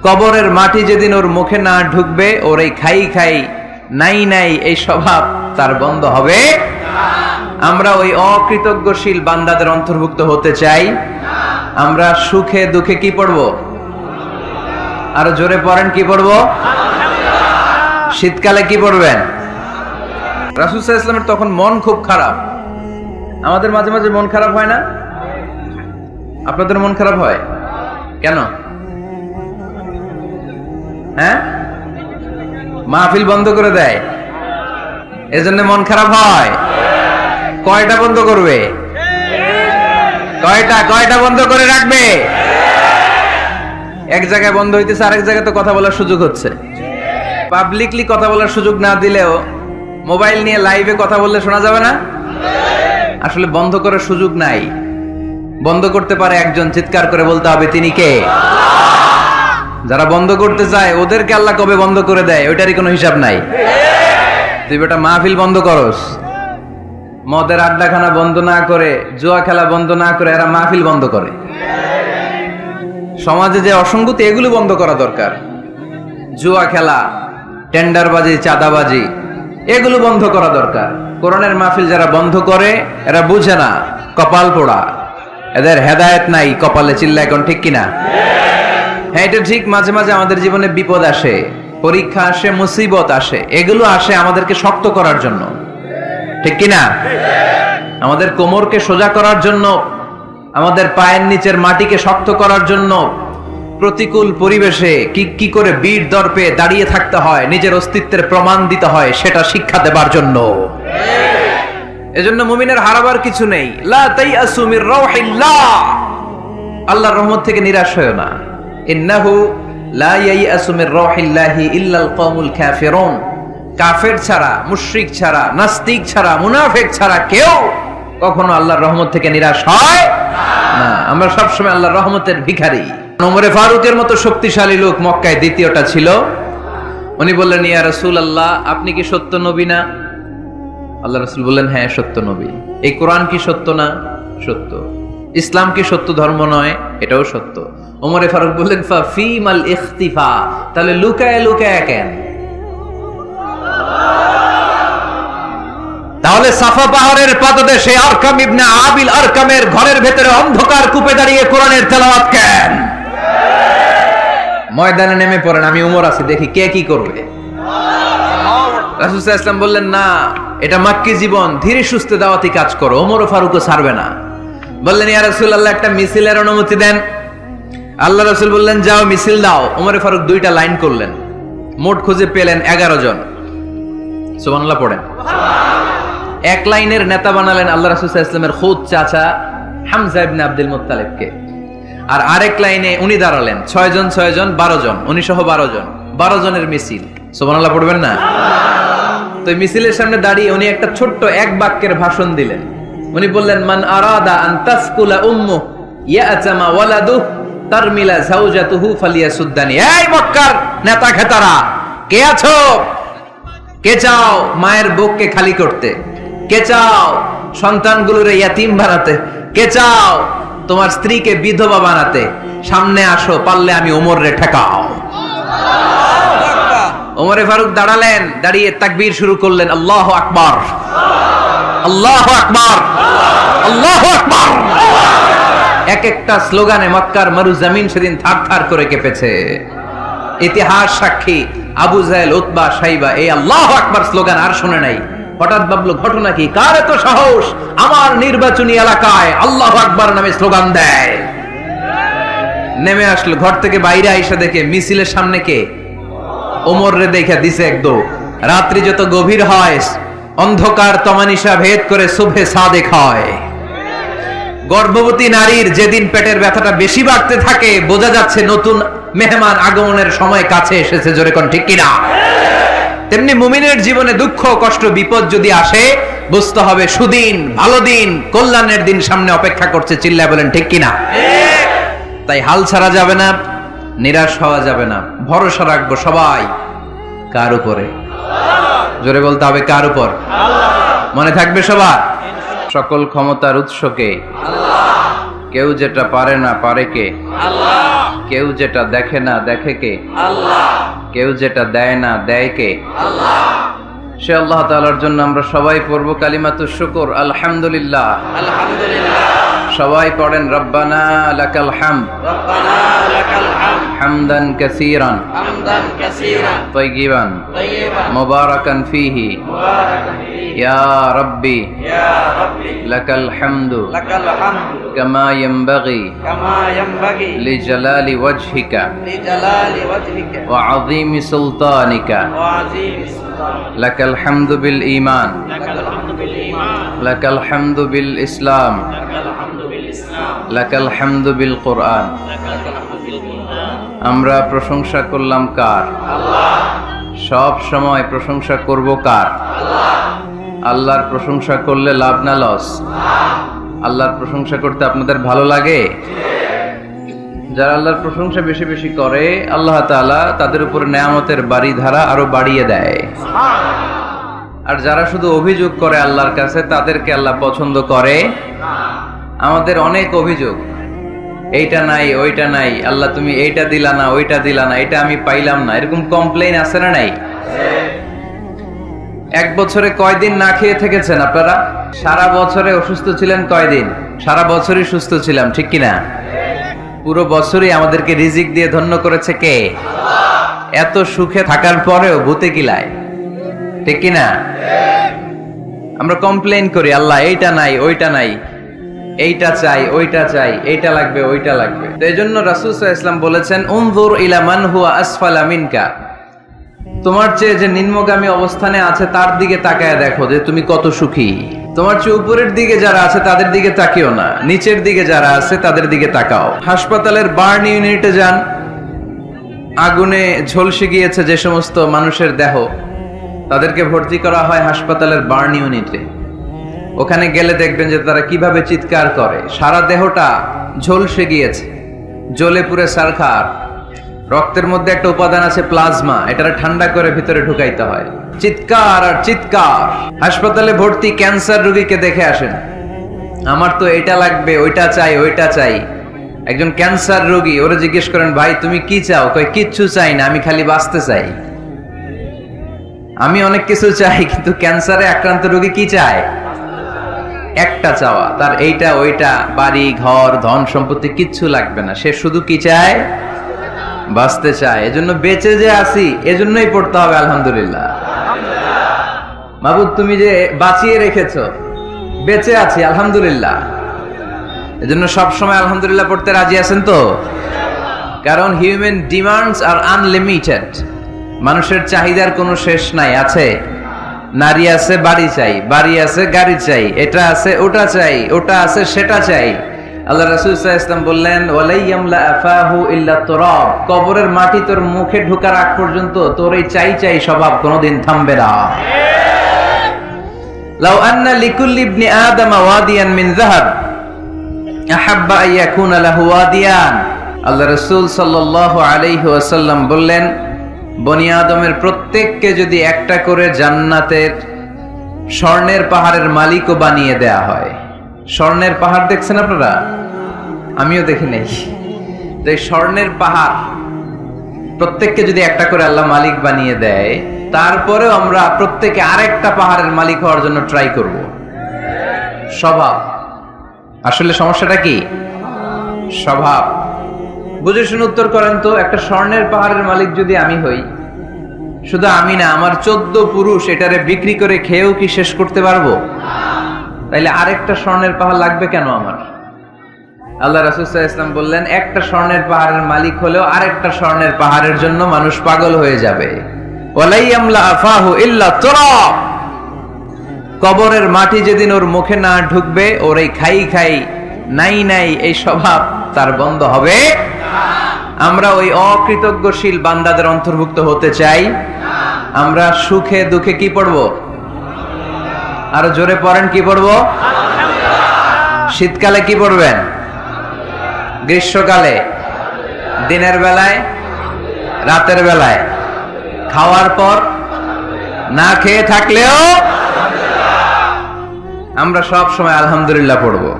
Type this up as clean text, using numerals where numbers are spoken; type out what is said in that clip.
কবরের মাটি যেদিন ওর মুখে না ঢুকবে, ওর এই খাই খাই নাই নাই এই স্বভাব তার বন্ধ হবে। আমরা ওই অকৃতজ্ঞশীল বান্দাদের অন্তর্ভুক্ত হতে চাই। আমরা সুখে দুঃখে কি পড়বো? আরো জোরে পড়েন, কি পড়বো? শীতকালে কি পড়বেন? রাসূল সাল্লাল্লাহু আলাইহি ওয়াসাল্লামের তখন মন খুব খারাপ। আমাদের মাঝে মাঝে মন খারাপ হয় না? আপনাদের মন খারাপ হয় কেন? হ্যাঁ, মাহফিল বন্ধ করে দেয়, এজন্য মন খারাপ হয়। কয়টা বন্ধ করবে? কয়টা বন্ধ করে রাখবে? এক জায়গায় বন্ধ হইতেছে, আরেক জায়গায় তো কথা বলার সুযোগ হচ্ছে। পাবলিকলি কথা বলার সুযোগ না দিলেও মোবাইল নিয়ে লাইভে কথা বললে শোনা যাবে না? আসলে বন্ধ করার সুযোগ নাই। বন্ধ করতে পারে একজন, চিৎকার করে বলতে হবে তিনি কে। যারা বন্ধ করতে চায় ওদেরকে আল্লাহ কবে বন্ধ করে দেয় ওইটারই কোনো হিসাব নাই। তুই বেটা মাহফিল বন্ধ করস, মদের আড্ডাখানা বন্ধ না করে, জুয়া খেলা বন্ধ না করে এরা মাহফিল বন্ধ করে। সমাজে যে অসঙ্গতি, এগুলো বন্ধ করা দরকার। জুয়া খেলা, টেন্ডারবাজি, চাঁদাবাজি, এগুলো বন্ধ করা দরকার। কোরআনের মাহফিল যারা বন্ধ করে এরা বুঝে না, কপাল পোড়া, এদের হেদায়েত নাই কপালে। চিল্লা এখন ঠিক কিনা? হ্যাঁ, এটা ঠিক। মাঝে মাঝে আমাদের জীবনে বিপদ আসে, পরীক্ষা আসে, মুসিবত আসে, এগুলো আসে আমাদেরকে শক্ত করার জন্য, ঠিক কিনা? আমাদের কোমরকে সোজা করার জন্য, আমাদের পায়ের নিচের মাটিকে শক্ত করার জন্য। প্রতিকূল পরিবেশে কি করে বীর দর্পে দাঁড়িয়ে থাকতে হয়, নিজের অস্তিত্বের প্রমাণ দিতে হয়, সেটা শিক্ষা দেবার জন্য। এজন্য মুমিনের হারাবার কিছু নেই। লা তাইয়াসু মির রাউহিল্লাহ, আল্লাহর রহমত থেকে নিরাশ হয়ো না। ইন্নাহু লা ইয়াইয়াসু মির রাউহিল্লাহি ইল্লাল কওমুল কাফিরুন, কাফের ছাড়া, মুশরিক ছাড়া, নাস্তিক ছাড়া, মুনাফিক ছাড়া কেউ কখনো আল্লাহর রহমত থেকে নিরাশ হয় না। আমরা সবসময় আল্লাহর রহমতের ভিখারি। ওমরে ফারুকের মতো শক্তিশালী লোক মক্কায় দ্বিতীয়টা ছিল। উনি বললেন, ইয়া রাসূলুল্লাহ, আপনি কি সত্য নবী না? আল্লাহ রাসূল বললেন, হ্যাঁ সত্য নবী। এই কোরআন কি সত্য না? সত্য। ইসলাম কি সত্য ধর্ম নয়? এটাও সত্য। ওমরে ফারুক বললেন, ফা ফীমাল ইখতিফা, তাহলে লুকায় লুকায় কেন? তাহলে সাফা পাহাড়ের পাদদেশে আরকাম ইবনে আবিল আরকামের ঘরের ভেতরে অন্ধকার কূপে দাঁড়িয়ে কোরআনের তেলাওয়াত কেন? ময়দানে নেমে পড়েন, আমি উমর আছি, দেখি কে কি করবে। রাসূল সাল্লাল্লাহু আলাইহি ওয়াসাল্লাম বললেন, না, এটা মাক্কি জীবন, ধীরে সুস্থে দাওয়াতি কাজ করো। ওমর ফারুকও ছাড়বে না। বললেন, ইয়া রাসূলুল্লাহ, একটা মিছিলের অনুমতি দেন। আল্লাহ রাসূল বললেন, যাও মিছিল দাও। ওমর ফারুক 2টা লাইন করলেন, মোট খুঁজে পেলেন 11 জন। সুবহানাল্লাহ পড়েন। এক লাইনের নেতা বানালেন আল্লাহ রাসূল সাল্লাল্লাহু আলাইহি ওয়াসাল্লামের খুদ চাচা হামজা ইবনে আব্দুল মুত্তালিবকে। আর আরেক লাইনে উনি দাঁড়ালেন 6 জন 12 জন, উনি সহ 12 জনের মিছিল। সুবহানাল্লাহ পড়বেন না? তো মিছিলের সামনে দাঁড়িয়ে উনি একটা ছোট্ট এক বাক্যের ভাষণ দিলেন। উনি বললেন, মান আরাদা আন তাসকুলা উম্মু ইয়াতামা ওয়ালাদু তারমিলা যাওজাতুহু ফালিয়াসুদ্দানি। এই মক্কার নেতা খেতারা, কে আছো? কে চাও মায়ের বুককে খালি করতে? কে চাও সন্তানগুলোরে ইয়াতিম বানাতে? কে চাও তোমার স্ত্রীকে বিধবা বানাতে? সামনে আসো, পারলে আমি ওমরে ঠেকাও। ওমরে ফারুক দাঁড়ালেন, দাঁড়িয়ে তাকবীর শুরু করলেন, আল্লাহু আকবার, আল্লাহু আকবার, আল্লাহু আকবার। এক একটা স্লোগানে মক্কার মরুজমিন সেদিন থারথার করে কেঁপেছে। ইতিহাস সাক্ষী, আবু জাহেল, উতবা, শাইবা এই আল্লাহু আকবার স্লোগান আর শুনে নাই। হঠাৎ ভাবলো, ঘটনা কি? কার এত সাহস আমার নির্বাচনী এলাকায় আল্লাহু আকবার নামে স্লোগান দেয়? নেমে আসলো, ঘর থেকে বাইরে আইসা দেখে মিছিলের সামনে কে? ওমর রে দেখা দিছে একদম। রাত্রি যত গভীর হয়, অন্ধকার তমানিসা ভেদ করে সুবহে সাদেক হয়। গর্ভবতী নারীর যেদিন পেটের ব্যথাটা বেশি বাড়তে থাকে, বোঝা যাচ্ছে নতুন মেহমান আগমনের সময় কাছে এসেছে। জোরে কোন ঠিক কিনা? তেমনি মুমিনের জীবনে দুঃখ, কষ্ট, বিপদ যদি আসে, বুঝতে হবে সুদিন, ভালো দিন, কল্যাণের দিন সামনে অপেক্ষা করছে। চিল্লায় বলেন ঠিক কিনা? তাই হাল ছাড়া যাবে না, নিরাশ হওয়া যাবে না। ভরসা রাখবো সবাই কার উপরে? জোরে বলতে হবে, কার উপর? মনে থাকবে সবার, সকল ক্ষমতার উৎসকে কেউ যেটা পারে না পারে কে? আল্লাহ। কেউ যেটা দেখে না দেখে কে? আল্লাহ। কেউ যেটা দেয় না দেয় কে? আল্লাহ। সে আল্লাহ তাআলার জন্য আমরা সবাই পড়ব কালিমাতুশ শুকর, আলহামদুলিল্লাহ। আলহামদুলিল্লাহ। সবাই পড়েন রব্বানা লাকাল হামদ, রব্বানা লাকাল হামদ, হামদান কাসীরান, হামদান কাসীরান, তাইয়িবান, তাইয়িবান, মুবারাকান ফীহি, মুবারাকান ফীহি, ইয়া রাব্বি, ইয়া রাব্বি, লাকাল হামদু, লাকাল হামদু, কামা ইয়ানবাগি, কামা ইয়ানবাগি, লিজালালি ওয়াজহিকা, লিজালালি ওয়াজহিকা, ওয়া আযীমি সুলতানিকা, ওয়া আযীমি সুলতানিকা, লাকাল হামদু বিল ঈমান, লাকাল হামদু বিল ঈমান, লাকাল হামদু বিল ইসলাম, লাকাল হামদু বিল কোরআন। আমরা প্রশংসা করলাম কার? আল্লাহ। সব সময় প্রশংসা করব কার? আল্লাহ। আল্লাহর প্রশংসা করলে লাভ না লস? আল্লাহর প্রশংসা করতে আপনাদের ভালো লাগে? যারা আল্লাহর প্রশংসা বেশি বেশি করে আল্লাহ তাআলা তাদের উপর নেয়ামতের বাড়িধারা আরো বাড়িয়ে দেয়। আর যারা শুধু অভিযোগ করে আল্লাহর কাছে তাদেরকে আল্লাহ পছন্দ করে। আমাদের অনেক অভিযোগ, এইটা নাই ওইটা নাই, আল্লাহ তুমি এইটা দিলা না ওইটা দিলা না, এটা আমি পাইলাম না, এরকম কমপ্লেইন আছে না নাই? এক বছরে কয়দিন না খেয়ে থেকেছেন আপনারা? সারা বছরে অসুস্থ ছিলেন কয়দিন? সারা বছরই সুস্থ ছিলাম, ঠিক কিনা? পুরো বছরই আমাদেরকে রিজিক দিয়ে ধন্য করেছে কে? এত সুখে থাকার পরেও ভূতে কিলায়, ঠিক কিনা? আমরা কমপ্লেইন করি আল্লাহ এইটা নাই ওইটা নাই, এইটা চাই ওইটা চাই, এইটা লাগবে ওইটা লাগবে। তো এই জন্য রাসূল সাল্লাল্লাহু আলাইহি ওয়াসাল্লাম বলেছেন উনজুর ইলা মান হুয়া আসফালা মিনকা, তোমার চেয়ে যে নিম্নগামী অবস্থানে আছে তার দিকে তাকায় দেখো যে তুমি কত সুখী। তোমার চেয়ে উপরের দিকে যারা আছে তাদের দিকে তাকিও না, নিচের দিকে যারা আছে তাদের দিকে তাকাও। হাসপাতালের বার্ন ইউনিটে যান, আগুনে ঝলসে গিয়েছে যে সমস্ত মানুষের দেহ, তাদেরকে ভর্তি করা হয় হাসপাতালের বার্ন ইউনিটে। ওখানে গেলে দেখবেন যে তারা কিভাবে চিৎকার করে, সারা দেহটা ঝলসে গিয়েছে, জ্বলে পুড়ে ছারখার। রক্তের মধ্যে একটা উপাদান আছে প্লাজমা, এটা ঠান্ডা করে ভিতরে ঢুকাইতে হয়। চিৎকার আর চিৎকার। হাসপাতালে ভর্তি ক্যান্সার রোগীকে দেখে আসেন, আমার তো এটা লাগবে ওইটা চাই ওইটা চাই। একজন ক্যান্সার রোগী, ওরা জিজ্ঞেস করেন ভাই তুমি কি চাও? কয় কিচ্ছু চাই না, আমি খালি বাঁচতে চাই। আমি অনেক কিছু চাই, কিন্তু ক্যান্সারে আক্রান্ত রোগী কি চায়? একটা চাওয়া, তার এইটা ওইটা, বাড়ি ঘর ধন সম্পত্তি কিচ্ছু লাগবে না, সে শুধু কি চায়? বাঁচতে চায়। এজন্য বেঁচে যে আছি এজন্যই পড়তে হবে আলহামদুলিল্লাহ। মাবুদ তুমি যে বাঁচিয়ে রেখেছো, বেঁচে আছি আলহামদুলিল্লাহ। এজন্য সব সময় আলহামদুলিল্লাহ পড়তে রাজি আছেন তো? কারণ হিউম্যান ডিমান্ডস আর আনলিমিটেড, মানুষের চাহিদার কোনো শেষ নাই। আছে নারী আছে বাড়ি চাই, বাড়ি আছে গাড়ি চাই, এটা আছে ওটা চাই, ওটা আছে সেটা চাই। আল্লাহ রাসূল সাল্লাল্লাহু আলাইহি ওয়াসাল্লাম বললেন ওয়ালাইয়ামলা আফাহু ইল্লা তুরাব, কবরের মাটি তোর মুখে ঢোকার আগ পর্যন্ত তোর এই চাই চাই স্বভাব কোনোদিন থামবে না। লাউ আন্না লিকুল্লি ইবনি আদম ওয়াদিয়ান মিন যাহাব আহাব্বা আন ইয়াকুনা লাহু ওয়াদিয়ান। আল্লাহ রাসূল সাল্লাল্লাহু আলাইহি ওয়াসাল্লাম বললেন বনি আদমের প্রত্যেককে যদি একটা করে জান্নাতের স্বর্ণের পাহাড়ের মালিকও বানিয়ে দেয়া হয়। স্বর্ণের পাহাড় দেখছেন আপনারা? আমিও দেখি নাই। যে স্বর্ণের পাহাড় প্রত্যেককে যদি একটা করে আল্লাহ মালিক বানিয়ে দেয়, তারপরেও আমরা প্রত্যেকে আরেকটা পাহাড়ের মালিক হওয়ার জন্য ট্রাই করব। স্বভাব। আসলে সমস্যাটা কি? স্বভাব। বুঝে শুনে উত্তর করেন তো, একটা স্বর্ণের পাহাড়ের মালিক যদি আমি হই, শুধু আমি না, আমার 14 পুরুষ এটারে বিক্রি করে খেয়েও কি শেষ করতে পারবো? তাইলে আরেকটা স্বর্ণের পাহাড় লাগবে কেন আমার? আল্লাহ রাসূল সাল্লাল্লাহু আলাইহি ওয়াসাল্লাম বললেন একটা স্বর্ণের পাহাড়ের মালিক হলেও আরেকটা স্বর্ণের পাহাড়ের জন্য মানুষ পাগল হয়ে যাবে। ওয়ালাইয়ামলা আফাহু ইল্লা তুরাব, কবরের মাটি যেদিন ওর মুখে না ঢুকবে, ওর এই খাই খাই নাই নাই এই স্বভাব তার বন্ধ হবে। আমরা ওই অকৃতজ্ঞশীল বান্দাদের অন্তর্ভুক্ত হতে চাই। আমরা সুখে দুঃখে কি পড়বো? আরো জোরে পড়েন, কি পড়বো? শীতকালে কি পড়বেন? গ্রীষ্মকালে? দিনের বেলায়? রাতের বেলায়? খাওয়ার পর? না খেয়ে থাকলেও আমরা সব সময় আলহামদুলিল্লাহ পড়বো।